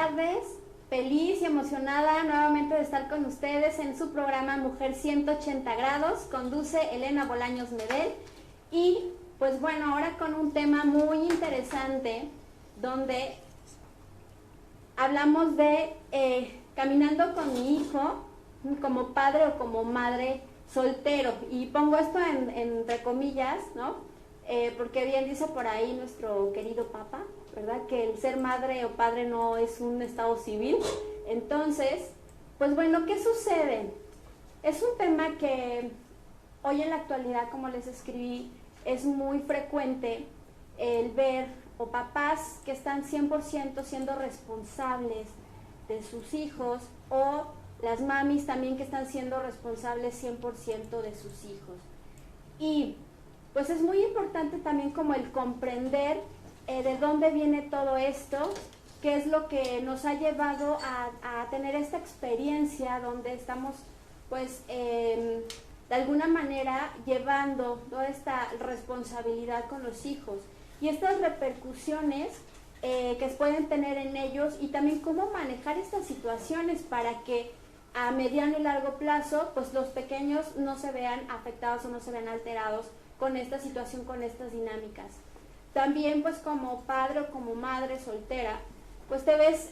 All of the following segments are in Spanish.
tardes, feliz y emocionada nuevamente de estar con ustedes en su programa Mujer 180 Grados, conduce Elena Bolaños Medel y pues bueno, ahora con un tema muy interesante donde hablamos de caminando con mi hijo como padre o como madre soltero, y pongo esto entre comillas, ¿no? Porque bien dice por ahí nuestro querido Papa, ¿verdad? Que el ser madre o padre no es un estado civil. Entonces, pues bueno, ¿qué sucede? Es un tema que hoy en la actualidad, como les escribí, es muy frecuente el ver o papás que están 100% siendo responsables de sus hijos, o las mamis también que están siendo responsables 100% de sus hijos. Y pues es muy importante también como el comprender de dónde viene todo esto, qué es lo que nos ha llevado a tener esta experiencia donde estamos pues de alguna manera llevando toda esta responsabilidad con los hijos y estas repercusiones que pueden tener en ellos, y también cómo manejar estas situaciones para que a mediano y largo plazo pues los pequeños no se vean afectados o no se vean alterados con esta situación, con estas dinámicas. También pues como padre o como madre soltera, pues te ves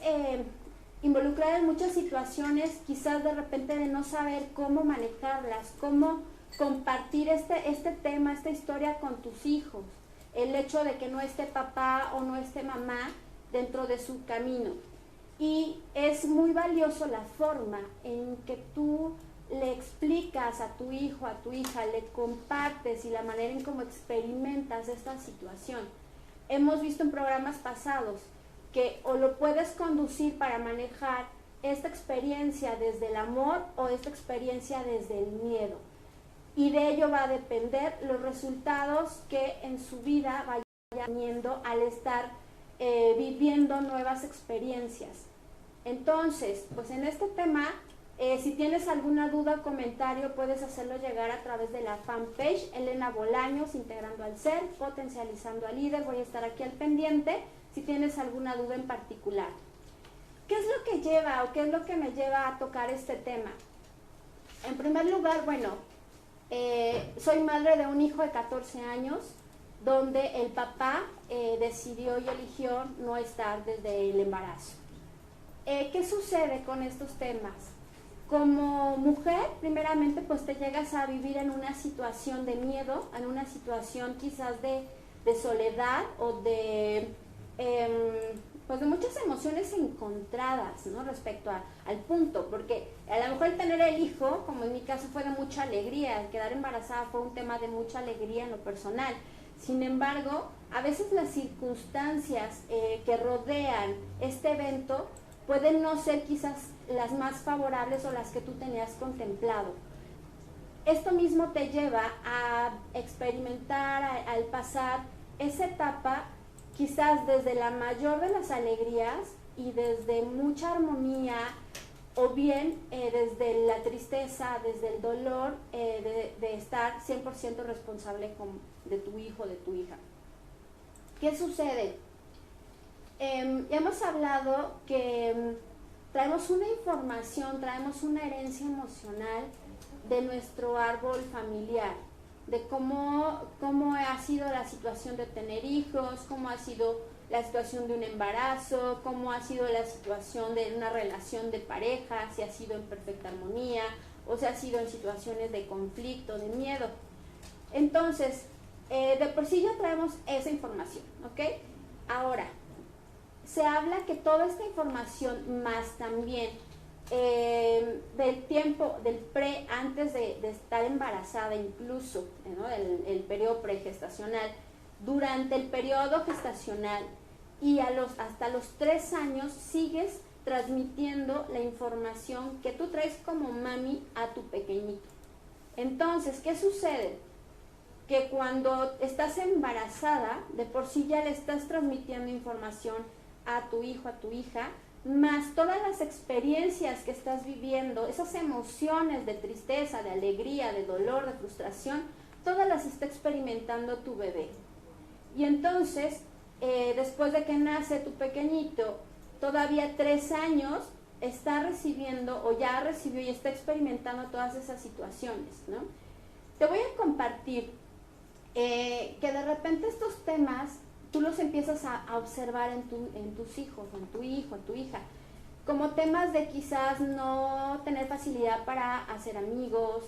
involucrada en muchas situaciones, quizás de repente de no saber cómo manejarlas, cómo compartir este tema, esta historia con tus hijos, el hecho de que no esté papá o no esté mamá dentro de su camino. Y es muy valioso la forma en que tú le explicas a tu hijo, a tu hija, le compartes, y la manera en cómo experimentas esta situación. Hemos visto en programas pasados que o lo puedes conducir para manejar esta experiencia desde el amor o esta experiencia desde el miedo. Y de ello va a depender los resultados que en su vida vaya teniendo al estar viviendo nuevas experiencias. Entonces, pues en este tema, si tienes alguna duda o comentario, puedes hacerlo llegar a través de la fanpage Elena Bolaños, integrando al ser, potencializando al líder. Voy a estar aquí al pendiente si tienes alguna duda en particular. ¿Qué es lo que lleva o qué es lo que me lleva a tocar este tema? En primer lugar, bueno, soy madre de un hijo de 14 años, donde el papá decidió y eligió no estar desde el embarazo. ¿Qué sucede con estos temas? Como mujer, primeramente, pues te llegas a vivir en una situación de miedo, en una situación quizás de soledad o pues de muchas emociones encontradas, ¿no? Respecto al punto, porque a lo mejor el tener el hijo, como en mi caso, fue de mucha alegría, el quedar embarazada fue un tema de mucha alegría en lo personal. Sin embargo, a veces las circunstancias que rodean este evento pueden no ser quizás las más favorables o las que tú tenías contemplado. Esto mismo te lleva a experimentar, al pasar esa etapa quizás desde la mayor de las alegrías y desde mucha armonía, o bien desde la tristeza, desde el dolor de estar 100% responsable de tu hijo, de tu hija. ¿Qué sucede? Hemos hablado que traemos una información, traemos una herencia emocional de nuestro árbol familiar, de cómo ha sido la situación de tener hijos, cómo ha sido la situación de un embarazo, cómo ha sido la situación de una relación de pareja, si ha sido en perfecta armonía o si ha sido en situaciones de conflicto, de miedo. Entonces, de por sí ya traemos esa información, ¿ok? Ahora, se habla que toda esta información, más también del tiempo, del antes de estar embarazada, incluso, ¿no? el periodo pregestacional, durante el periodo gestacional y hasta los 3 años sigues transmitiendo la información que tú traes como mami a tu pequeñito. Entonces, ¿qué sucede? Que cuando estás embarazada, de por sí ya le estás transmitiendo información a tu hijo, a tu hija, más todas las experiencias que estás viviendo, esas emociones de tristeza, de alegría, de dolor, de frustración, todas las está experimentando tu bebé. Y entonces, después de que nace tu pequeñito, todavía 3 años, está recibiendo o ya recibió y está experimentando todas esas situaciones, ¿no? Te voy a compartir que de repente estos temas tú los empiezas a observar en tus hijos, en tu hijo, en tu hija, como temas de quizás no tener facilidad para hacer amigos,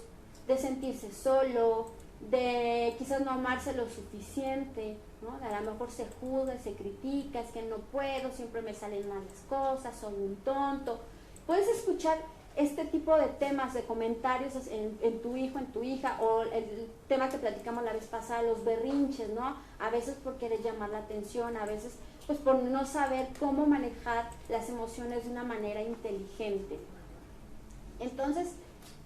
de sentirse solo, de quizás no amarse lo suficiente, ¿no? A lo mejor se juzga, se critica, es que no puedo, siempre me salen mal las cosas, soy un tonto. Puedes escuchar este tipo de temas, de comentarios en tu hijo, en tu hija, o el tema que platicamos la vez pasada, los berrinches, ¿no? A veces por querer llamar la atención, a veces pues por no saber cómo manejar las emociones de una manera inteligente. Entonces,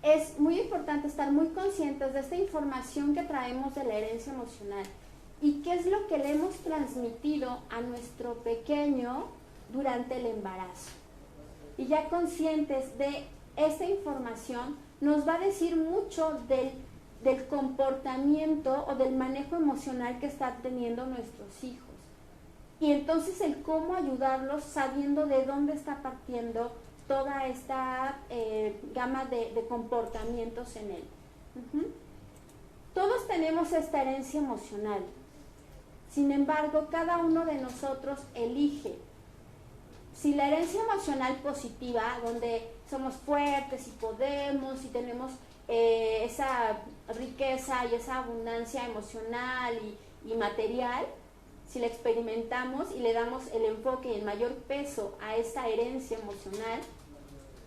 es muy importante estar muy conscientes de esta información que traemos de la herencia emocional y qué es lo que le hemos transmitido a nuestro pequeño durante el embarazo. Y ya conscientes de esta información, nos va a decir mucho del comportamiento o del manejo emocional que están teniendo nuestros hijos. Y entonces el cómo ayudarlos sabiendo de dónde está partiendo toda esta gama de comportamientos en él. Todos tenemos esta herencia emocional. Sin embargo, cada uno de nosotros elige. Si la herencia emocional positiva, donde somos fuertes y podemos y tenemos esa riqueza y esa abundancia emocional y material, si la experimentamos y le damos el enfoque y el mayor peso a esa herencia emocional,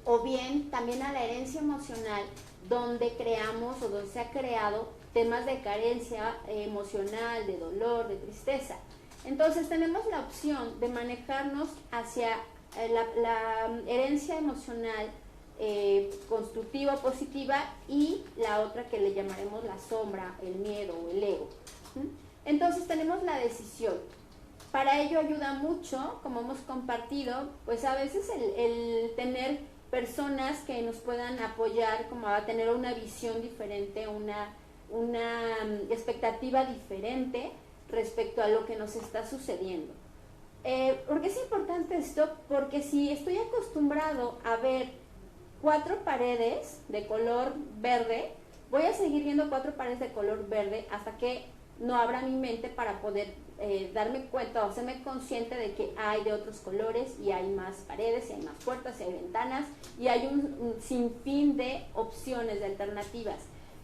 o bien también a la herencia emocional donde creamos o donde se ha creado temas de carencia emocional, de dolor, de tristeza. Entonces tenemos la opción de manejarnos hacia la herencia emocional constructiva, positiva, y la otra que le llamaremos la sombra, el miedo o el ego. Entonces tenemos la decisión. Para ello ayuda mucho, como hemos compartido, pues a veces el tener personas que nos puedan apoyar, como a tener una visión diferente, una expectativa diferente respecto a lo que nos está sucediendo. ¿Por qué es importante esto? Porque si estoy acostumbrado a ver 4 paredes de color verde, voy a seguir viendo 4 paredes de color verde hasta que no abra mi mente para poder darme cuenta o hacerme consciente de que hay de otros colores y hay más paredes, y hay más puertas, y hay ventanas, y hay un sinfín de opciones, de alternativas.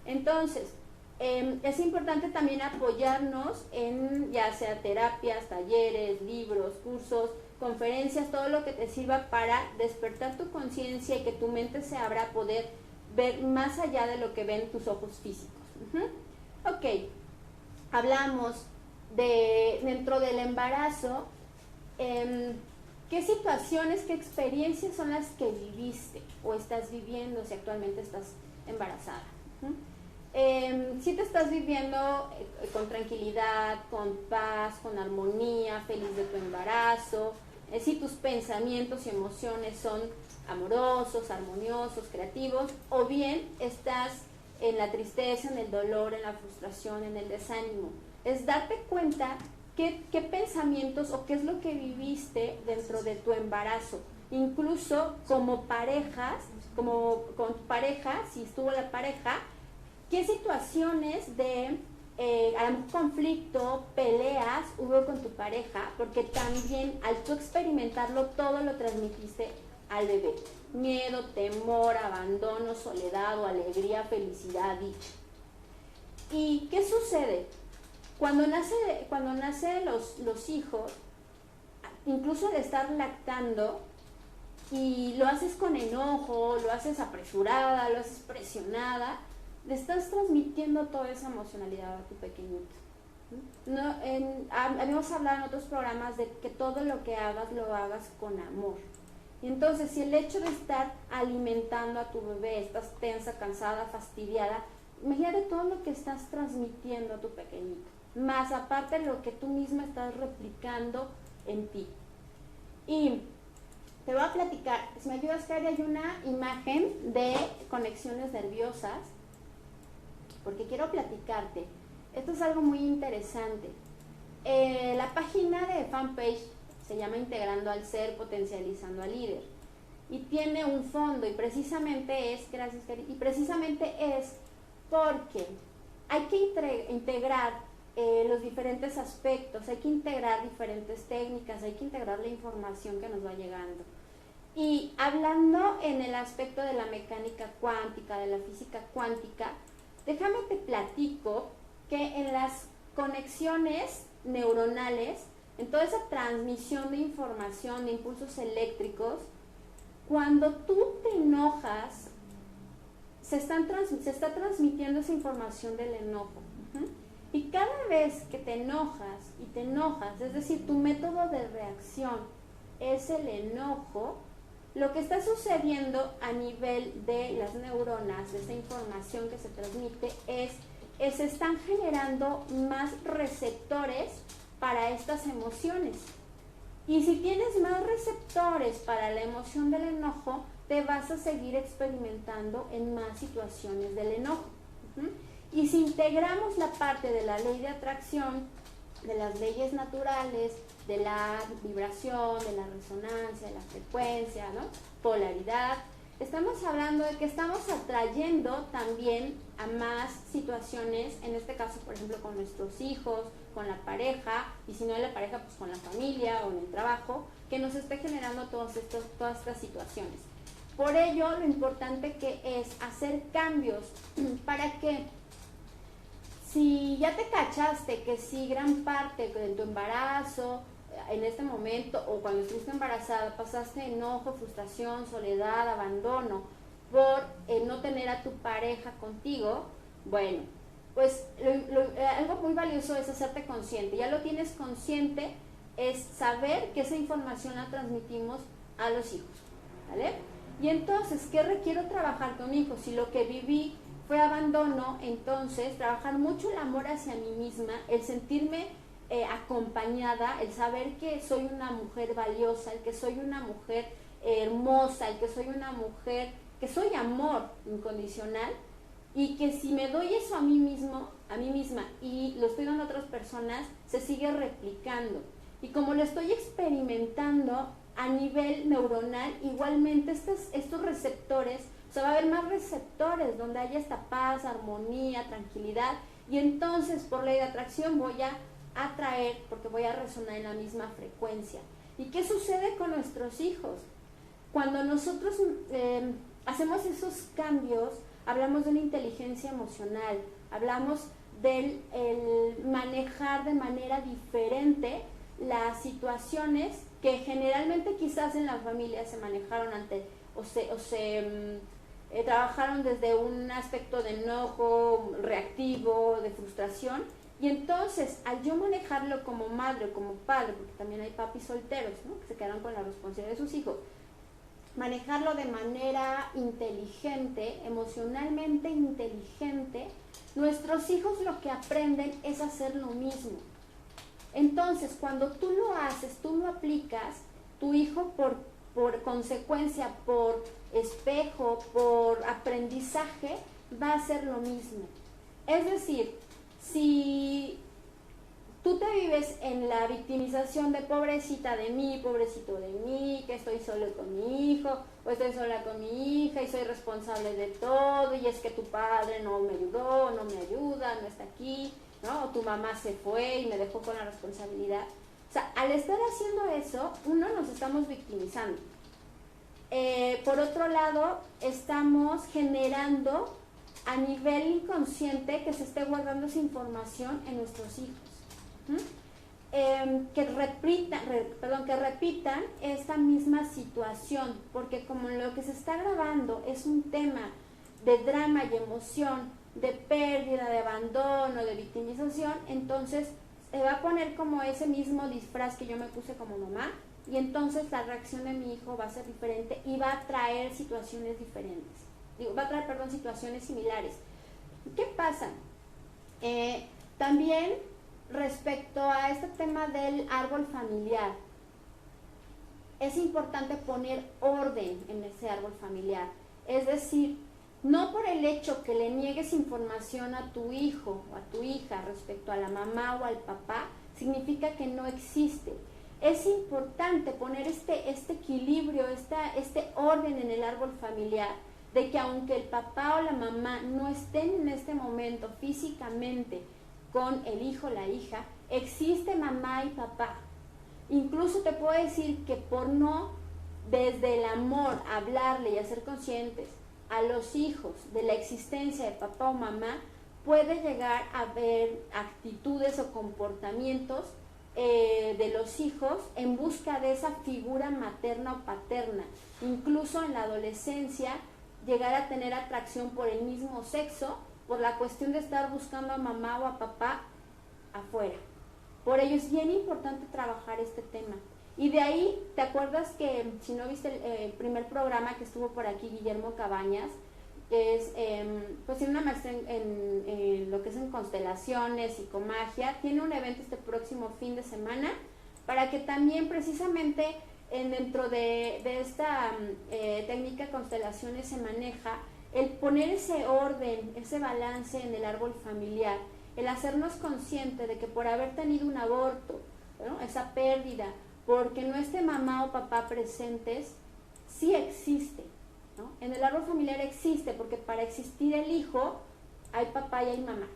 Entonces, es importante también apoyarnos en ya sea terapias, talleres, libros, cursos, conferencias, todo lo que te sirva para despertar tu conciencia y que tu mente se abra a poder ver más allá de lo que ven tus ojos físicos. Ok, hablamos dentro del embarazo, qué situaciones, qué experiencias son las que viviste o estás viviendo si actualmente estás embarazada. Si te estás viviendo con tranquilidad, con paz, con armonía, feliz de tu embarazo, si tus pensamientos y emociones son amorosos, armoniosos, creativos, o bien estás en la tristeza, en el dolor, en la frustración, en el desánimo. Es darte cuenta qué pensamientos o qué es lo que viviste dentro de tu embarazo. Incluso como parejas, como con tu pareja, si estuvo la pareja, qué situaciones de a lo mejor conflicto, peleas hubo con tu pareja, porque también al tú experimentarlo todo lo transmitiste al bebé. Miedo, temor, abandono, soledad o alegría, felicidad, dicha. ¿Y qué sucede? Cuando nacen los hijos, incluso al estar lactando, y lo haces con enojo, lo haces apresurada, lo haces presionada, le estás transmitiendo toda esa emocionalidad a tu pequeñito. No, habíamos hablado en otros programas de que todo lo que hagas, lo hagas con amor. Y entonces, si el hecho de estar alimentando a tu bebé, estás tensa, cansada, fastidiada, imagínate todo lo que estás transmitiendo a tu pequeñito, más aparte de lo que tú misma estás replicando en ti. Y te voy a platicar, si me ayudas, Cari, hay una imagen de conexiones nerviosas, porque quiero platicarte. Esto es algo muy interesante. La página de fanpage se llama Integrando al Ser, Potencializando al Líder. Y tiene un fondo, y precisamente es, gracias Cari, y precisamente es porque hay que integrar los diferentes aspectos, hay que integrar diferentes técnicas, hay que integrar la información que nos va llegando. Y hablando en el aspecto de la mecánica cuántica, de la física cuántica, déjame te platico que en las conexiones neuronales, en toda esa transmisión de información, de impulsos eléctricos, cuando tú te enojas, se está transmitiendo esa información del enojo. Y cada vez que te enojas, es decir, tu método de reacción es el enojo, lo que está sucediendo a nivel de las neuronas, de esa información que se transmite, se están generando más receptores para estas emociones. Y si tienes más receptores para la emoción del enojo, te vas a seguir experimentando en más situaciones del enojo. Y si integramos la parte de la ley de atracción, de las leyes naturales, de la vibración, de la resonancia, de la frecuencia, ¿no? Polaridad, estamos hablando de que estamos atrayendo también a más situaciones, en este caso, por ejemplo, con nuestros hijos, con la pareja, y si no es la pareja, pues con la familia o en el trabajo, que nos esté generando todas estas situaciones. Por ello, lo importante que es hacer cambios para que, si ya te cachaste que si gran parte de tu embarazo, en este momento, o cuando estuviste embarazada, pasaste enojo, frustración, soledad, abandono, por no tener a tu pareja contigo, bueno, pues algo muy valioso es hacerte consciente. Ya lo tienes consciente, es saber que esa información la transmitimos a los hijos, ¿vale? Y entonces, ¿qué requiero trabajar con hijos? Si lo que viví fue abandono, entonces trabajar mucho el amor hacia mí misma, el sentirme acompañada, el saber que soy una mujer valiosa, el que soy una mujer hermosa, el que soy una mujer, que soy amor incondicional, y que si me doy eso a mí misma y lo estoy dando a otras personas, se sigue replicando. Y como lo estoy experimentando a nivel neuronal, igualmente estos receptores, o sea, va a haber más receptores donde haya esta paz, armonía, tranquilidad, y entonces por ley de atracción voy a atraer, porque voy a resonar en la misma frecuencia. ¿Y qué sucede con nuestros hijos? Cuando nosotros hacemos esos cambios, hablamos de una inteligencia emocional, hablamos del manejar de manera diferente las situaciones que generalmente quizás en la familia se manejaron trabajaron desde un aspecto de enojo, reactivo, de frustración. Y entonces, al yo manejarlo como madre o como padre, porque también hay papis solteros, ¿no?, que se quedan con la responsabilidad de sus hijos, manejarlo de manera inteligente, emocionalmente inteligente, nuestros hijos lo que aprenden es hacer lo mismo. Entonces, cuando tú lo haces, tú lo aplicas, tu hijo por consecuencia, por espejo, por aprendizaje, va a hacer lo mismo. Es decir, si tú te vives en la victimización de pobrecita de mí, pobrecito de mí, que estoy solo con mi hijo, o estoy sola con mi hija y soy responsable de todo, y es que tu padre no me ayudó, no me ayuda, no está aquí, ¿no? O tu mamá se fue y me dejó con la responsabilidad. O sea, al estar haciendo eso, nos estamos victimizando. Por otro lado, estamos generando a nivel inconsciente que se esté guardando esa información en nuestros hijos. Que repitan esta misma situación, porque como lo que se está grabando es un tema de drama y emoción, de pérdida, de abandono, de victimización, entonces se va a poner como ese mismo disfraz que yo me puse como mamá, y entonces la reacción de mi hijo va a ser diferente y va a traer situaciones diferentes. Situaciones similares. ¿Qué pasa? También respecto a este tema del árbol familiar, es importante poner orden en ese árbol familiar. Es decir, no por el hecho que le niegues información a tu hijo o a tu hija respecto a la mamá o al papá, significa que no existe. es importante poner este equilibrio, este orden en el árbol familiar, de que aunque el papá o la mamá no estén en este momento físicamente con el hijo o la hija, existe mamá y papá. Incluso te puedo decir que por no, desde el amor, hablarle y hacer conscientes a los hijos de la existencia de papá o mamá, puede llegar a haber actitudes o comportamientos de los hijos en busca de esa figura materna o paterna. Incluso en la adolescencia, llegar a tener atracción por el mismo sexo, por la cuestión de estar buscando a mamá o a papá afuera. Por ello es bien importante trabajar este tema. Y de ahí, ¿te acuerdas que, si no viste el primer programa que estuvo por aquí, Guillermo Cabañas, que es, pues tiene una maestría en lo que es en constelaciones, psicomagia, tiene un evento este próximo fin de semana, para que también precisamente dentro de esta técnica de constelaciones se maneja el poner ese orden, ese balance en el árbol familiar, el hacernos conscientes de que por haber tenido un aborto, ¿no?, esa pérdida, porque no esté mamá o papá presentes, sí existe, ¿no? En el árbol familiar existe, porque para existir el hijo hay papá y hay mamá,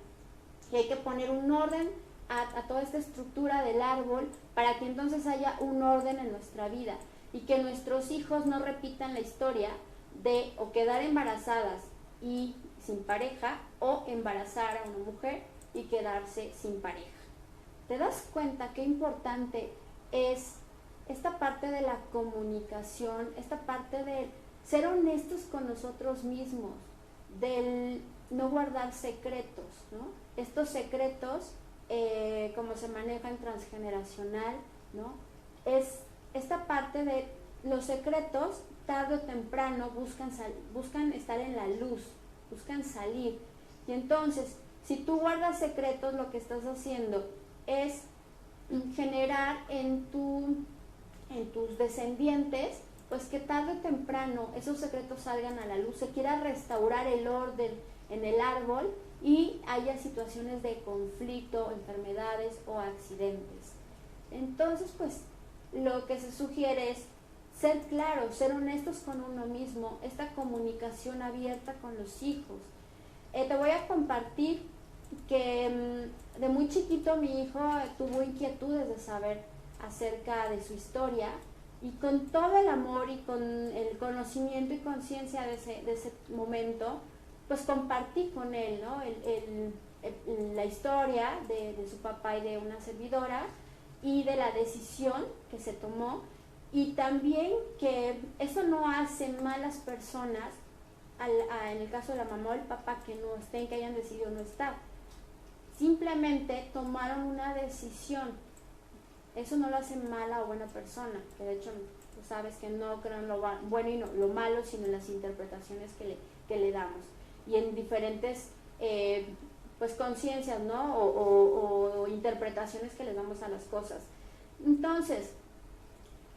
y hay que poner un orden a toda esta estructura del árbol para que entonces haya un orden en nuestra vida y que nuestros hijos no repitan la historia de o quedar embarazadas y sin pareja, o embarazar a una mujer y quedarse sin pareja. ¿Te das cuenta qué importante es esta parte de la comunicación, esta parte de ser honestos con nosotros mismos, del no guardar secretos, ¿no? Estos secretos, como se manejan transgeneracional, ¿no?, es esta parte de los secretos, tarde o temprano buscan estar en la luz, buscan salir. Y entonces, si tú guardas secretos, lo que estás haciendo es generar en tus descendientes, pues que tarde o temprano esos secretos salgan a la luz, se quiera restaurar el orden en el árbol y haya situaciones de conflicto, enfermedades o accidentes. Entonces, pues, lo que se sugiere es ser claros, ser honestos con uno mismo, esta comunicación abierta con los hijos. Te voy a compartir que de muy chiquito mi hijo tuvo inquietudes de saber acerca de su historia, y con todo el amor y con el conocimiento y conciencia de ese momento, pues compartí con él, ¿no?, la historia de su papá y de una servidora, y de la decisión que se tomó, y también que eso no hace malas personas en el caso de la mamá o el papá que no estén, que hayan decidido no estar. Simplemente tomaron una decisión. Eso no lo hace mala o buena persona, que de hecho tú sabes que no creo en lo bueno y lo malo, sino en las interpretaciones que le damos. Y en diferentes pues conciencias, ¿no?, o interpretaciones que le damos a las cosas. Entonces,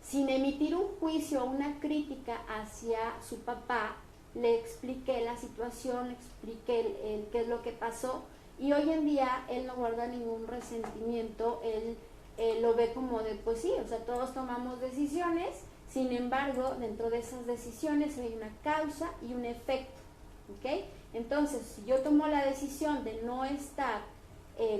sin emitir un juicio o una crítica hacia su papá, le expliqué la situación, le expliqué qué es lo que pasó, y hoy en día él no guarda ningún resentimiento, él lo ve como de, pues sí, o sea, todos tomamos decisiones, sin embargo, dentro de esas decisiones hay una causa y un efecto, ¿ok? Entonces, si yo tomo la decisión de no estar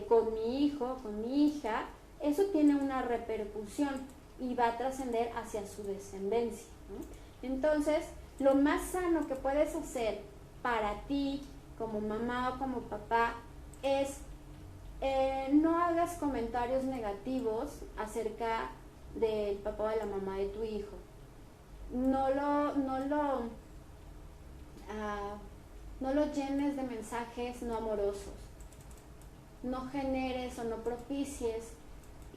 con mi hijo, con mi hija, eso tiene una repercusión y va a trascender hacia su descendencia, ¿no? Entonces, lo más sano que puedes hacer para ti, como mamá o como papá, es no hagas comentarios negativos acerca del papá o de la mamá de tu hijo. No lo llenes de mensajes no amorosos. No generes o no propicies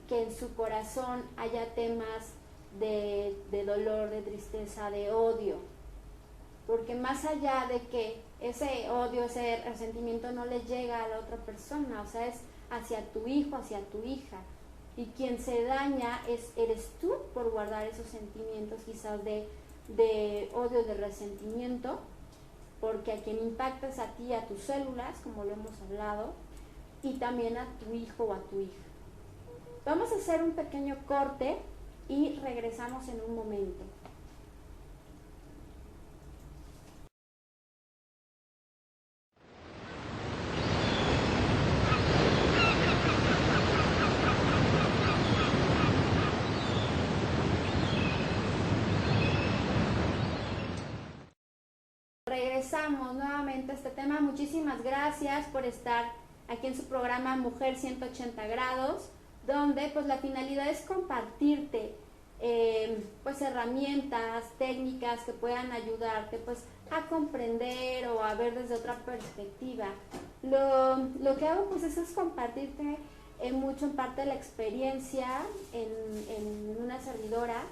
que en su corazón haya temas de dolor, de tristeza, de odio. Porque más allá de que ese odio, ese resentimiento no le llega a la otra persona, o sea, es hacia tu hijo, hacia tu hija. Y quien se daña eres tú por guardar esos sentimientos quizás de odio, de resentimiento, porque a quien impacta es a ti, a tus células, como lo hemos hablado, y también a tu hijo o a tu hija. Vamos a hacer un pequeño corte y regresamos en un momento. Regresamos nuevamente a este tema. Muchísimas gracias por estar aquí en su programa Mujer 180 grados, donde pues la finalidad es compartirte pues herramientas, técnicas que puedan ayudarte pues a comprender o a ver desde otra perspectiva. Lo que hago pues es compartirte mucho en parte de la experiencia en una servidora,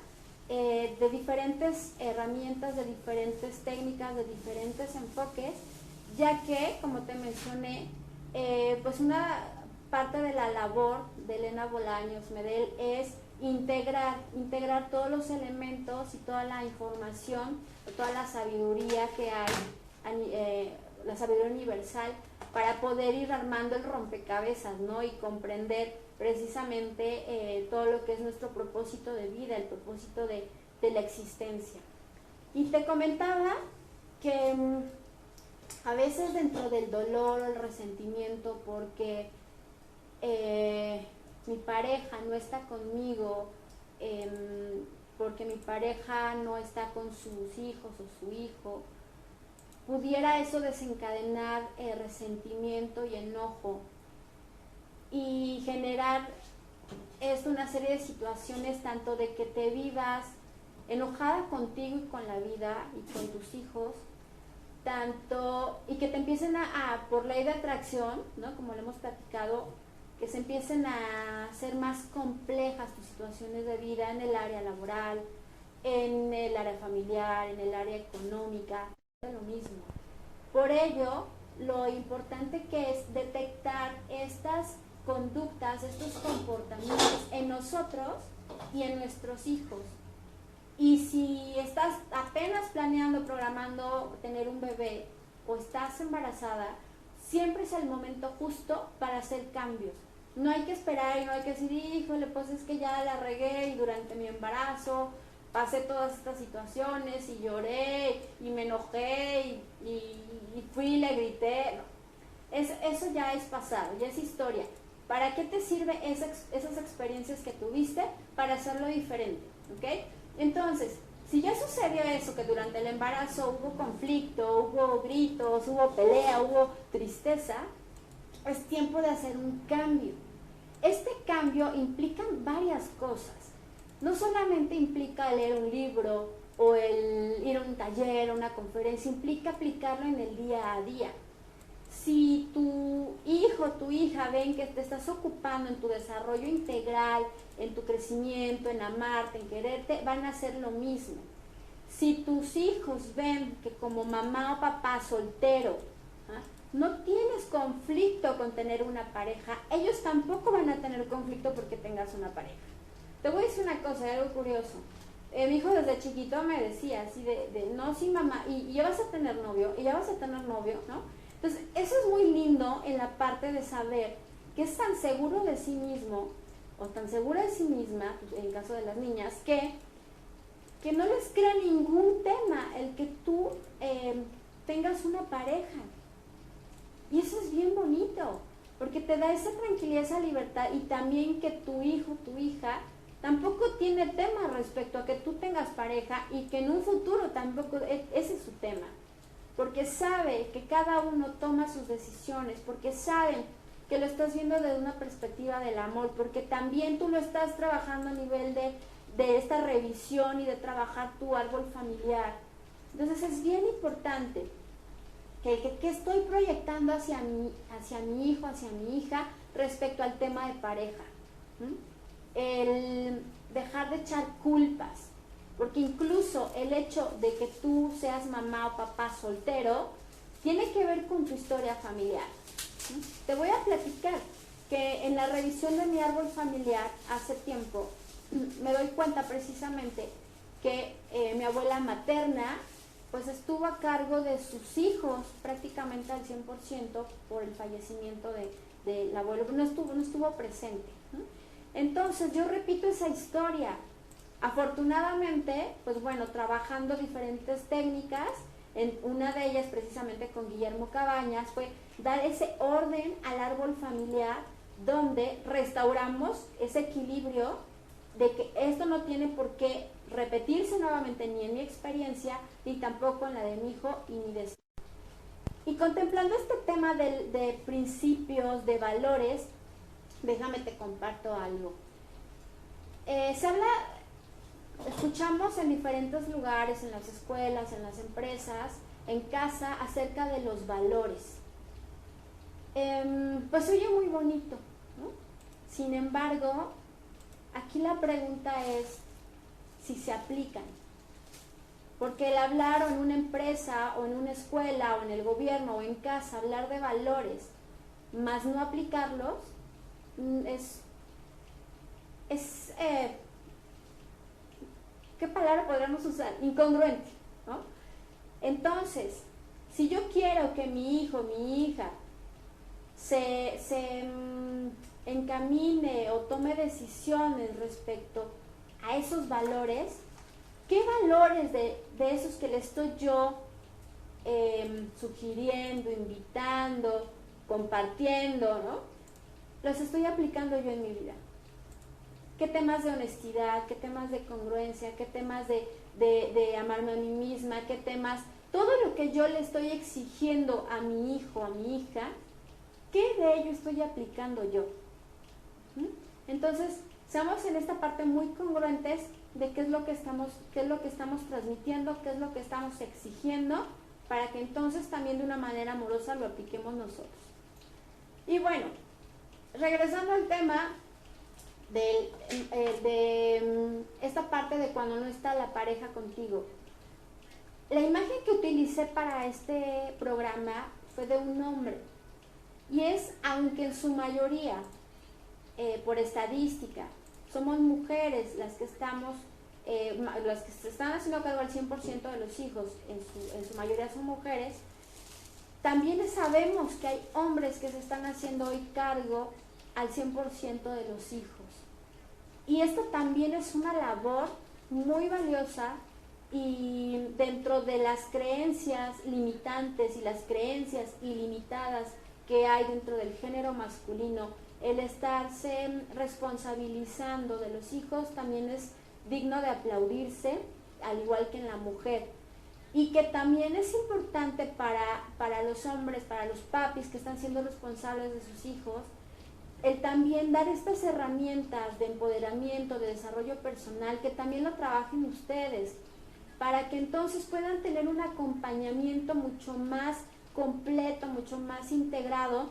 de diferentes herramientas, de diferentes técnicas, de diferentes enfoques, ya que, como te mencioné, pues una parte de la labor de Elena Bolaños Medel es integrar todos los elementos y toda la información, toda la sabiduría que hay, la sabiduría universal, para poder ir armando el rompecabezas, ¿no? Y comprender precisamente todo lo que es nuestro propósito de vida, el propósito de la existencia. Y te comentaba que a veces dentro del dolor o el resentimiento porque mi pareja no está conmigo, porque mi pareja no está con sus hijos o su hijo, pudiera eso desencadenar resentimiento y enojo y generar una serie de situaciones, tanto de que te vivas enojada contigo y con la vida y con tus hijos, tanto y que te empiecen por ley de atracción, ¿no? Como lo hemos platicado, que se empiecen a hacer más complejas tus situaciones de vida en el área laboral, en el área familiar, en el área económica, es lo mismo. Por ello, lo importante que es detectar estas conductas, estos comportamientos en nosotros y en nuestros hijos. Y si estás apenas planeando, programando tener un bebé o estás embarazada, siempre es el momento justo para hacer cambios. No hay que esperar y no hay que decir, híjole, pues es que ya la regué y durante mi embarazo pasé todas estas situaciones y lloré y me enojé y fui y le grité. No. Eso ya es pasado, ya es historia. ¿Para qué te sirve esas experiencias que tuviste? Para hacerlo diferente, ¿ok? Entonces, si ya sucedió eso, que durante el embarazo hubo conflicto, hubo gritos, hubo pelea, hubo tristeza, es tiempo de hacer un cambio. Este cambio implica varias cosas. No solamente implica leer un libro o el ir a un taller o una conferencia, implica aplicarlo en el día a día. Si tu hijo o tu hija ven que te estás ocupando en tu desarrollo integral, en tu crecimiento, en amarte, en quererte, van a hacer lo mismo. Si tus hijos ven que como mamá o papá soltero, no tienes conflicto con tener una pareja, ellos tampoco van a tener conflicto porque tengas una pareja. Te voy a decir una cosa, algo curioso. Mi hijo desde chiquito me decía así no, sí mamá, y ya vas a tener novio, y ya vas a tener novio, ¿no? Entonces, eso es muy lindo en la parte de saber que es tan seguro de sí mismo, o tan segura de sí misma, en caso de las niñas, que no les crea ningún tema el que tú tengas una pareja. Y eso es bien bonito, porque te da esa tranquilidad, esa libertad, y también que tu hijo, tu hija, tampoco tiene tema respecto a que tú tengas pareja y que en un futuro tampoco ese es su tema. Porque sabe que cada uno toma sus decisiones, porque saben que lo estás viendo desde una perspectiva del amor, porque también tú lo estás trabajando a nivel de esta revisión y de trabajar tu árbol familiar. Entonces es bien importante que estoy proyectando hacia mi hijo, hacia mi hija, respecto al tema de pareja. El dejar de echar culpas, porque incluso el hecho de que tú seas mamá o papá soltero tiene que ver con tu historia familiar. Te voy a platicar que en la revisión de mi árbol familiar hace tiempo me doy cuenta precisamente que mi abuela materna pues estuvo a cargo de sus hijos prácticamente al 100% por el fallecimiento del abuelo, no estuvo presente. Entonces yo repito esa historia. Afortunadamente, pues bueno, trabajando diferentes técnicas, una de ellas precisamente con Guillermo Cabañas fue dar ese orden al árbol familiar donde restauramos ese equilibrio de que esto no tiene por qué repetirse nuevamente ni en mi experiencia, ni tampoco en la de mi hijo y ni de... Y contemplando este tema de principios, de valores, déjame te comparto algo. Se habla, escuchamos en diferentes lugares, en las escuelas, en las empresas, en casa, acerca de los valores. Pues oye muy bonito, ¿no? Sin embargo, aquí la pregunta es si se aplican. Porque el hablar o en una empresa o en una escuela o en el gobierno o en casa, hablar de valores, más no aplicarlos, ¿qué palabra podríamos usar? Incongruente, ¿no? Entonces, si yo quiero que mi hijo, mi hija, se encamine o tome decisiones respecto a esos valores, ¿qué valores de esos que le estoy yo sugiriendo, invitando, compartiendo, ¿no? Los estoy aplicando yo en mi vida? ¿Qué temas de honestidad, qué temas de congruencia, qué temas de amarme a mí misma, qué temas, todo lo que yo le estoy exigiendo a mi hijo, a mi hija, qué de ello estoy aplicando yo? Entonces, seamos en esta parte muy congruentes de qué es lo que estamos transmitiendo, qué es lo que estamos exigiendo, para que entonces también de una manera amorosa lo apliquemos nosotros. Y bueno, regresando al tema de esta parte de cuando no está la pareja contigo. La imagen que utilicé para este programa fue de un hombre. Y es, aunque en su mayoría, por estadística, somos mujeres las que se están haciendo cargo al 100% de los hijos, en su mayoría son mujeres, también sabemos que hay hombres que se están haciendo hoy cargo al 100% de los hijos. Y esto también es una labor muy valiosa, y dentro de las creencias limitantes y las creencias ilimitadas que hay dentro del género masculino, el estarse responsabilizando de los hijos también es digno de aplaudirse, al igual que en la mujer. Y que también es importante para los hombres, para los papis que están siendo responsables de sus hijos, el también dar estas herramientas de empoderamiento, de desarrollo personal, que también lo trabajen ustedes, para que entonces puedan tener un acompañamiento mucho más completo, mucho más integrado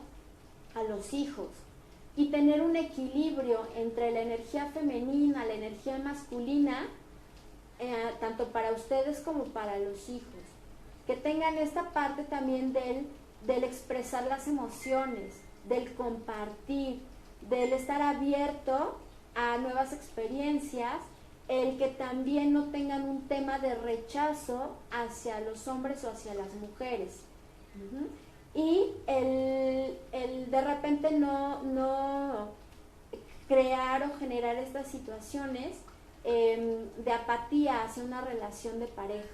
a los hijos, y tener un equilibrio entre la energía femenina, la energía masculina, tanto para ustedes como para los hijos. Que tengan esta parte también del expresar las emociones, del compartir, del estar abierto a nuevas experiencias, el que también no tengan un tema de rechazo hacia los hombres o hacia las mujeres. Y el de repente no crear o generar estas situaciones de apatía hacia una relación de pareja.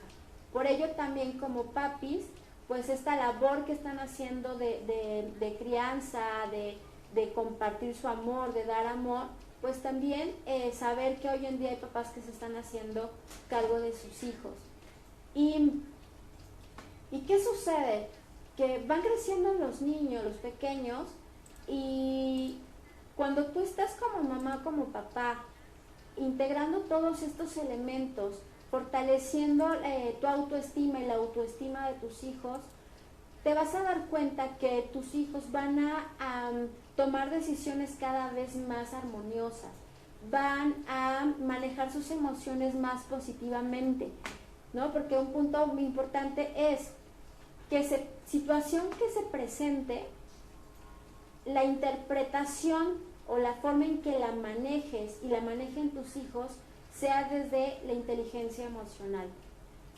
Por ello también como papis, pues esta labor que están haciendo de crianza, de compartir su amor, de dar amor, pues también saber que hoy en día hay papás que se están haciendo cargo de sus hijos. ¿Y qué sucede? Que van creciendo los niños, los pequeños, y cuando tú estás como mamá, como papá, integrando todos estos elementos, fortaleciendo tu autoestima y la autoestima de tus hijos, te vas a dar cuenta que tus hijos van a tomar decisiones cada vez más armoniosas, van a manejar sus emociones más positivamente, ¿no? Porque un punto muy importante es que situación que se presente, la interpretación o la forma en que la manejes y la manejen tus hijos sea desde la inteligencia emocional,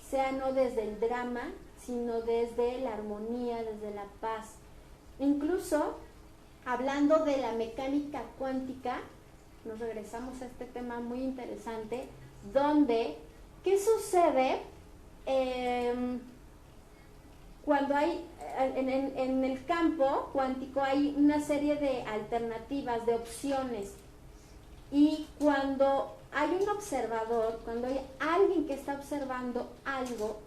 sea no desde el drama, sino desde la armonía, desde la paz. Incluso, hablando de la mecánica cuántica, nos regresamos a este tema muy interesante, donde, ¿qué sucede cuando hay, en el campo cuántico hay una serie de alternativas, de opciones, y cuando hay un observador, cuando hay alguien que está observando algo,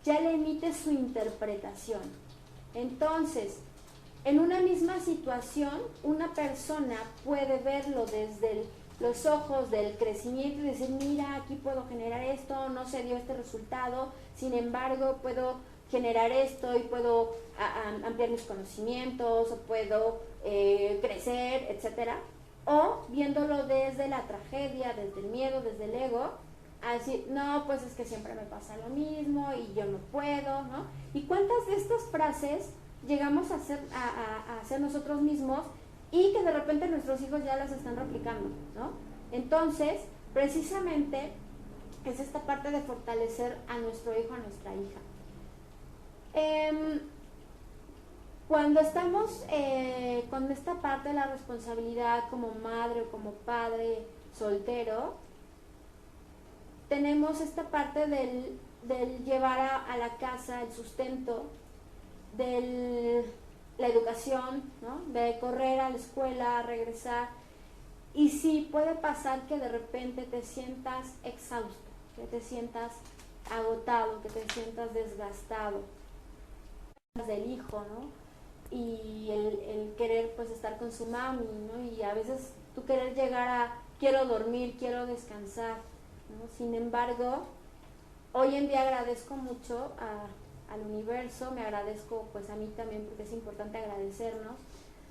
ya le emite su interpretación? Entonces, en una misma situación, una persona puede verlo desde los ojos del crecimiento y decir, mira, aquí puedo generar esto, no se dio este resultado, sin embargo, puedo generar esto y puedo ampliar mis conocimientos, o puedo crecer, etcétera. O viéndolo desde la tragedia, desde el miedo, desde el ego, a decir, no, pues es que siempre me pasa lo mismo y yo no puedo, ¿no? ¿Y cuántas de estas frases llegamos a hacer nosotros mismos y que de repente nuestros hijos ya las están replicando, ¿no? Entonces, precisamente es esta parte de fortalecer a nuestro hijo, a nuestra hija. Cuando estamos con esta parte de la responsabilidad como madre o como padre soltero, tenemos esta parte del llevar a la casa el sustento, de la educación, ¿no? De correr a la escuela, regresar. Y sí, puede pasar que de repente te sientas exhausto, que te sientas agotado, que te sientas desgastado del hijo, ¿no? Y el querer pues estar con su mami, ¿no? Y a veces tú querer llegar a quiero dormir, quiero descansar, ¿no? Sin embargo, hoy en día agradezco mucho al universo, me agradezco pues a mí también, porque es importante agradecernos,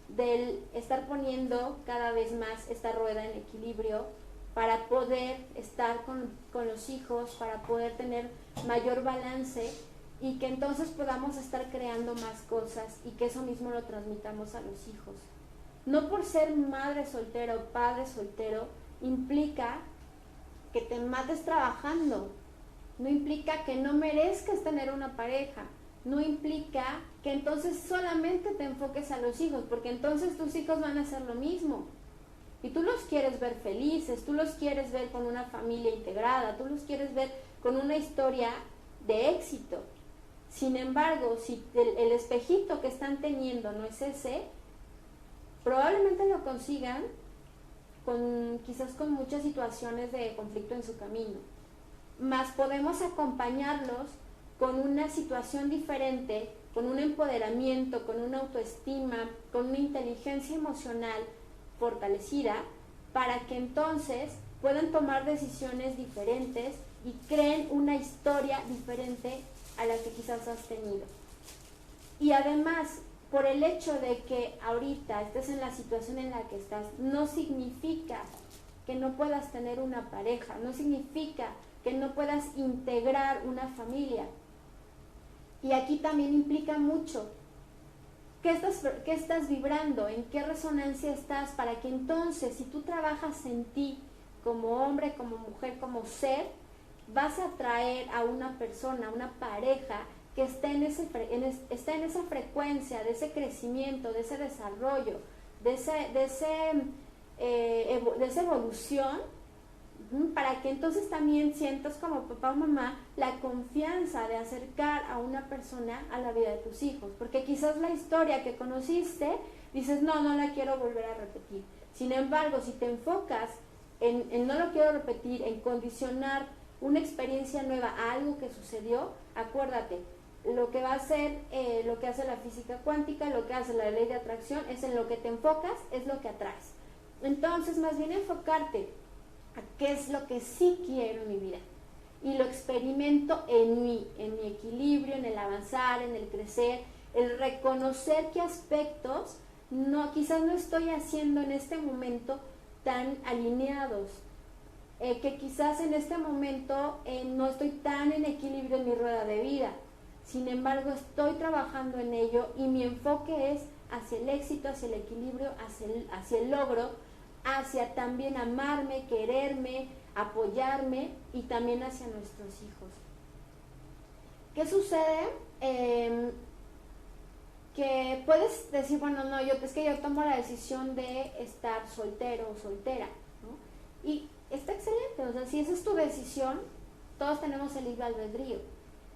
del estar poniendo cada vez más esta rueda en equilibrio para poder estar con los hijos, para poder tener mayor balance y que entonces podamos estar creando más cosas y que eso mismo lo transmitamos a los hijos. No por ser madre soltera o padre soltero implica que te mates trabajando, no implica que no merezcas tener una pareja, no implica que entonces solamente te enfoques a los hijos, porque entonces tus hijos van a hacer lo mismo. Y tú los quieres ver felices, tú los quieres ver con una familia integrada, tú los quieres ver con una historia de éxito. Sin embargo, si el espejito que están teniendo no es ese, probablemente lo consigan quizás con muchas situaciones de conflicto en su camino. Más podemos acompañarlos con una situación diferente, con un empoderamiento, con una autoestima, con una inteligencia emocional fortalecida, para que entonces puedan tomar decisiones diferentes y creen una historia diferente a la que quizás has tenido. Y además, por el hecho de que ahorita estés en la situación en la que estás, no significa que no puedas tener una pareja, no significa que no puedas integrar una familia. Y aquí también implica mucho qué estás vibrando, en qué resonancia estás, para que entonces, si tú trabajas en ti como hombre, como mujer, como ser, vas a atraer a una persona, una pareja que está en esa frecuencia de ese crecimiento, de ese desarrollo, de esa evolución, para que entonces también sientas como papá o mamá la confianza de acercar a una persona a la vida de tus hijos, porque quizás la historia que conociste dices, no la quiero volver a repetir. Sin embargo, si te enfocas en no lo quiero repetir, en condicionar una experiencia nueva a algo que sucedió, acuérdate, lo que va a hacer, lo que hace la física cuántica, lo que hace la ley de atracción, es en lo que te enfocas, es lo que atraes. Entonces, más bien enfocarte a qué es lo que sí quiero en mi vida y lo experimento en mi equilibrio, en el avanzar, en el crecer, el reconocer qué aspectos quizás no estoy haciendo en este momento tan alineados, que quizás en este momento no estoy tan en equilibrio en mi rueda de vida. Sin embargo, estoy trabajando en ello y mi enfoque es hacia el éxito, hacia el equilibrio, hacia el logro, hacia también amarme, quererme, apoyarme y también hacia nuestros hijos. ¿Qué sucede? Que puedes decir, bueno, no, es que yo tomo la decisión de estar soltero o soltera, ¿no? Y está excelente. O sea, si esa es tu decisión, todos tenemos el libre albedrío.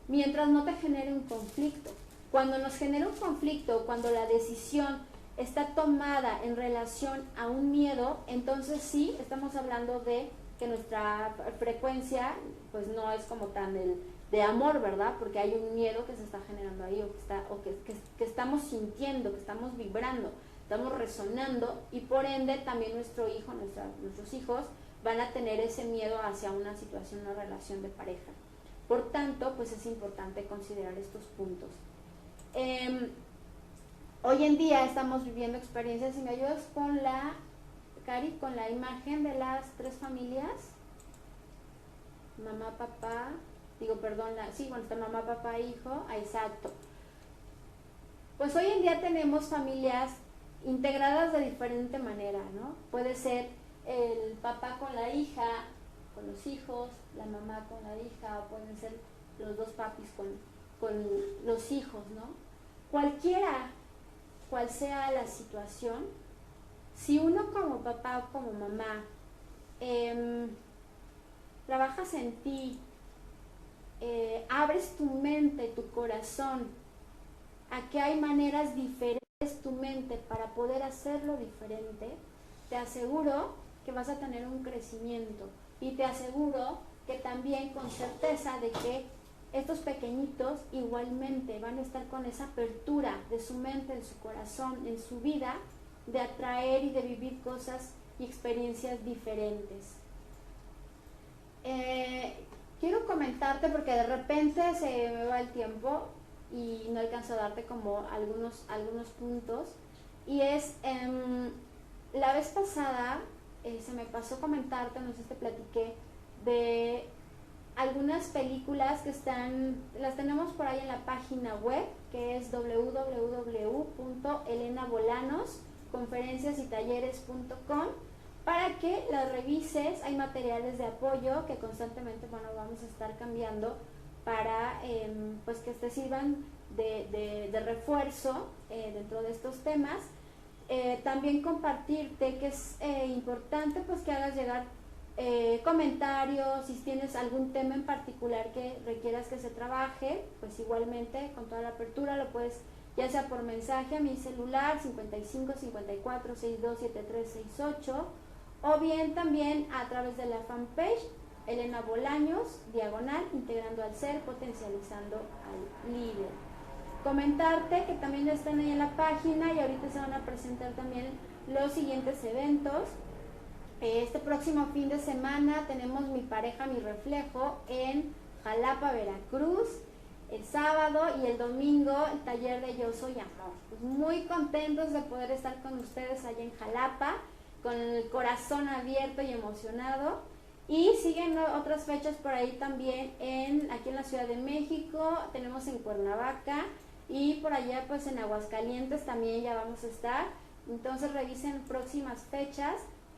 Mientras no te genere un conflicto. Cuando nos genera un conflicto, cuando la decisión está tomada en relación a un miedo, entonces sí, estamos hablando de que nuestra frecuencia pues no es como tan de amor, ¿verdad? Porque hay un miedo que se está generando ahí que estamos sintiendo, que estamos vibrando, estamos resonando y por ende también nuestro hijo, nuestros hijos van a tener ese miedo hacia una situación, una relación de pareja. Por tanto, pues es importante considerar estos puntos. Hoy en día estamos viviendo experiencias, si me ayudas con Cari, con la imagen de las 3 familias, mamá, papá, está mamá, papá, hijo, exacto. Pues hoy en día tenemos familias integradas de diferente manera, ¿no? Puede ser el papá con la hija, con los hijos, la mamá con la hija, o pueden ser los 2 papis con los hijos, ¿no? Cualquiera, cual sea la situación, si uno como papá o como mamá trabajas en ti, abres tu mente, tu corazón, a que hay maneras diferentes tu mente para poder hacerlo diferente, te aseguro que vas a tener un crecimiento y te aseguro que también con certeza de que estos pequeñitos igualmente van a estar con esa apertura de su mente, de su corazón, en su vida, de atraer y de vivir cosas y experiencias diferentes. Quiero comentarte porque de repente se me va el tiempo y no alcanzo a darte como algunos puntos, y es la vez pasada se me pasó comentarte, no sé si te platiqué de algunas películas que las tenemos por ahí en la página web, que es www.elenabolanosconferenciasytalleres.com, para que las revises. Hay materiales de apoyo que constantemente, vamos a estar cambiando para pues que te sirvan de refuerzo dentro de estos temas. También compartirte que es importante pues que hagas llegar comentarios, si tienes algún tema en particular que requieras que se trabaje, pues igualmente con toda la apertura lo puedes, ya sea por mensaje a mi celular 55 54 62 73 68, o bien también a través de la fanpage Elena Bolaños, integrando al ser, potencializando al líder. Comentarte que también ya están ahí en la página y ahorita se van a presentar también los siguientes eventos. Este próximo fin de semana tenemos Mi Pareja, Mi Reflejo en Jalapa, Veracruz. El sábado y el domingo el taller de Yo Soy Amor. Pues muy contentos de poder estar con ustedes allá en Jalapa, con el corazón abierto y emocionado. Y siguen otras fechas por ahí también aquí en la Ciudad de México, tenemos en Cuernavaca y por allá pues en Aguascalientes también ya vamos a estar. Entonces revisen próximas fechas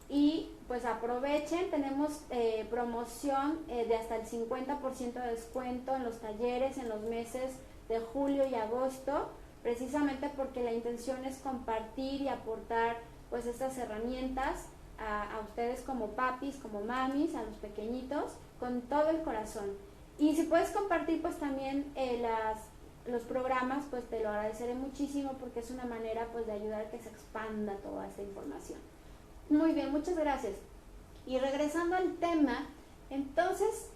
y pues aprovechen, tenemos promoción de hasta el 50% de descuento en los talleres en los meses de julio y agosto, precisamente porque la intención es compartir y aportar pues estas herramientas a ustedes como papis, como mamis, a los pequeñitos, con todo el corazón. Y si puedes compartir pues también los programas, pues te lo agradeceré muchísimo porque es una manera pues de ayudar a que se expanda toda esta información. Muy bien, muchas gracias. Y regresando al tema, entonces,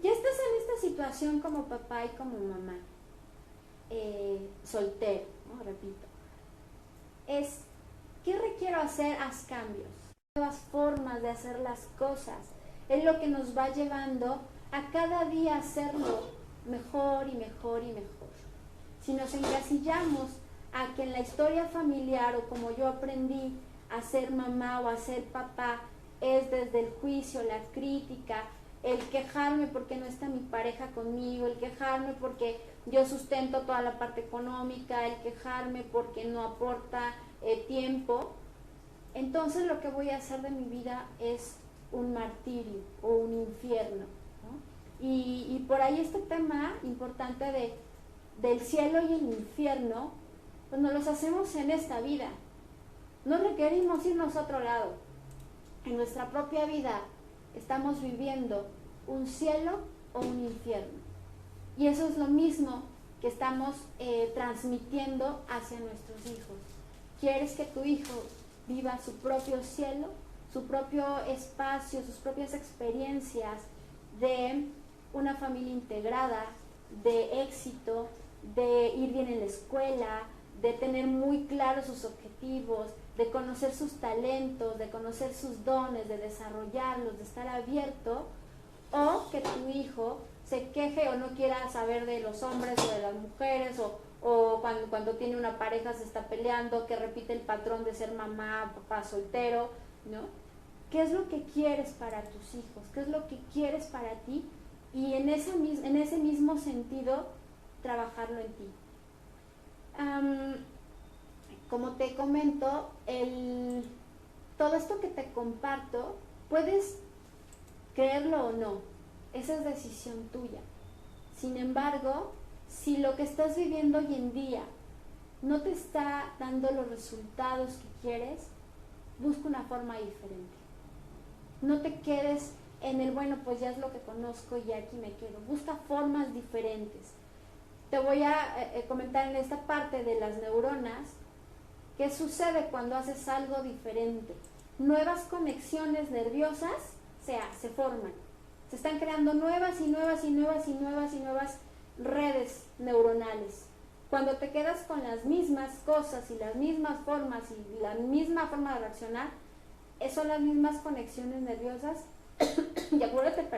ya estás en esta situación como papá y como mamá, soltero, ¿no? Repito. ¿Qué requiero hacer? Haz cambios, nuevas formas de hacer las cosas. Es lo que nos va llevando a cada día hacerlo mejor y mejor y mejor. Si nos encasillamos a que en la historia familiar o como yo aprendí a ser mamá o a ser papá es desde el juicio, la crítica, el quejarme porque no está mi pareja conmigo, el quejarme porque yo sustento toda la parte económica, el quejarme porque no aporta tiempo, entonces lo que voy a hacer de mi vida es un martirio o un infierno, ¿no? Y por ahí este tema importante del cielo y el infierno, pues nos los hacemos en esta vida. No requerimos irnos a otro lado. en nuestra propia vida estamos viviendo un cielo o un infierno. Y eso es lo mismo que estamos transmitiendo hacia nuestros hijos. ¿Quieres que tu hijo viva su propio cielo, su propio espacio, sus propias experiencias de una familia integrada, de éxito, de ir bien en la escuela, de tener muy claros sus objetivos, de conocer sus talentos, de conocer sus dones, de desarrollarlos, de estar abierto? O que tu hijo se queje o no quiera saber de los hombres o de las mujeres, o cuando tiene una pareja se está peleando, que repite el patrón de ser mamá, papá soltero, ¿no? ¿Qué es lo que quieres para tus hijos? ¿Qué es lo que quieres para ti? Y en ese mismo sentido, trabajarlo en ti. Como te comento, todo esto que te comparto, puedes creerlo o no, esa es decisión tuya. Sin embargo, si lo que estás viviendo hoy en día no te está dando los resultados que quieres, busca una forma diferente. No te quedes en el, bueno, pues ya es lo que conozco y aquí me quedo. Busca formas diferentes. Te voy a comentar en esta parte de las neuronas qué sucede cuando haces algo diferente. Nuevas conexiones nerviosas se forman. Se están creando nuevas y nuevas y nuevas y nuevas y nuevas redes neuronales. Cuando te quedas con las mismas cosas y las mismas formas y la misma forma de reaccionar, son las mismas conexiones nerviosas y acuérdate,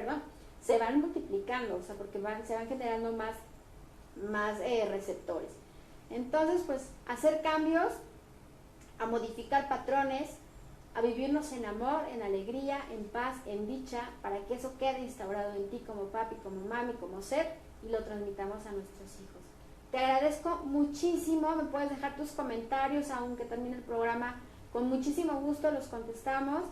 se van multiplicando, o sea, porque se van generando más receptores. Entonces, pues, hacer cambios, a modificar patrones, a vivirnos en amor, en alegría, en paz, en dicha, para que eso quede instaurado en ti como papi, como mami, como ser, y lo transmitamos a nuestros hijos. Te agradezco muchísimo, me puedes dejar tus comentarios, aunque termine el programa, con muchísimo gusto los contestamos,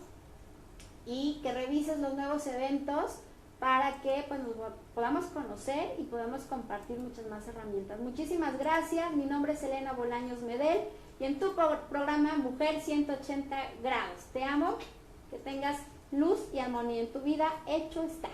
y que revises los nuevos eventos para que pues, nos podamos conocer y podamos compartir muchas más herramientas. Muchísimas gracias, mi nombre es Elena Bolaños Medel, y en tu programa Mujer 180 Grados. Te amo, que tengas luz y armonía en tu vida. Hecho está.